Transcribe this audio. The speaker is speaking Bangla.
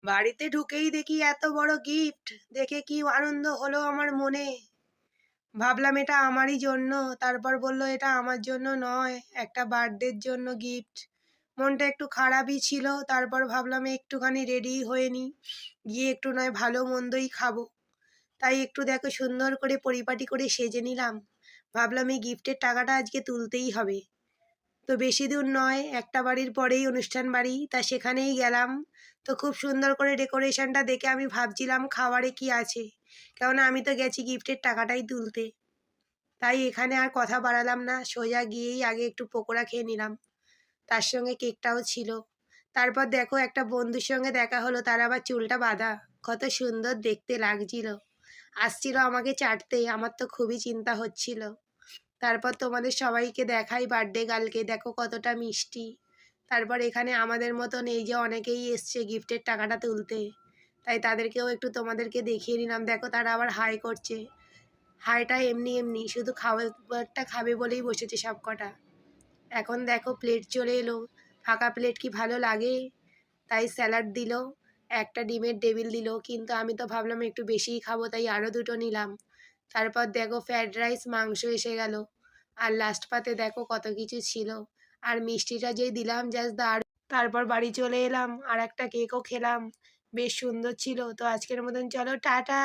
বাড়িতে ঢুকেই দেখি এত বড় গিফট, দেখে কি আনন্দ হলো আমার মনে। ভাবলাম এটা আমারই জন্য। তারপর বলল এটা আমার জন্য নয়, একটা বার্থডের জন্য গিফট। মনটা একটু খারাপই ছিল। তারপর ভাবলাম একটুখানি রেডি হয়ে নিই, গিয়ে একটু নয় ভালো মন্দই খাবো। তাই একটু দেখো সুন্দর করে পরিপাটি করে সেজে নিলাম। ভাবলাম এই গিফটের টাকাটা আজকে তুলতেই হবে। তো বেশি দূর নয়, একটা বাড়ির পরেই অনুষ্ঠান বাড়ি, তা সেখানেই গেলাম। তো খুব সুন্দর করে ডেকোরেশনটা দেখে আমি ভাবছিলাম খাবারে কি আছে, কেননা আমি তো গেছি গিফটের টাকাটাই তুলতে। তাই এখানে আর কথা বাড়ালাম না, সোজা গিয়েই আগে একটু পকোড়া খেয়ে নিলাম। তার সঙ্গে কেকটাও ছিল। তারপর দেখো একটা বন্ধুর সঙ্গে দেখা হলো, তার আবার চুলটা বাঁধা, কত সুন্দর দেখতে লাগছিল। আসছিল আমাকে চাটতে, আমার তো খুবই চিন্তা হচ্ছিল। তারপর তোমাদের সবাইকে দেখাই বার্থডে গার্লকে, দেখো কতটা মিষ্টি। তারপর এখানে আমাদের মতন এই যে অনেকেই এসছে গিফটের টাকাটা তুলতে, তাই তাদেরকেও একটু তোমাদেরকে দেখিয়ে নিলাম। দেখো তারা আবার হাই করছে। হাইটা এমনি এমনি, শুধু খাবারটা খাবে বলেই বসেছে সব কটা। এখন দেখো প্লেট চলে এলো। ফাঁকা প্লেট কি ভালো লাগে? তাই স্যালাড দিল, একটা ডিমের টেবিল দিল, কিন্তু আমি তো ভাবলাম একটু বেশিই খাবো, তাই আরও দুটো নিলাম। তারপর দেখো ফ্রায়েড রাইস, মাংস এসে গেল। আর লাস্ট পাতে দেখো কত কিছু ছিল। আর মিষ্টিটা যেই দিলাম জাস্ট দারুণ। তারপর বাড়ি চলে এলাম, আর একটা কেকও খেলাম, বেশ সুন্দর ছিল। তো আজকের মতন চলো টাটা।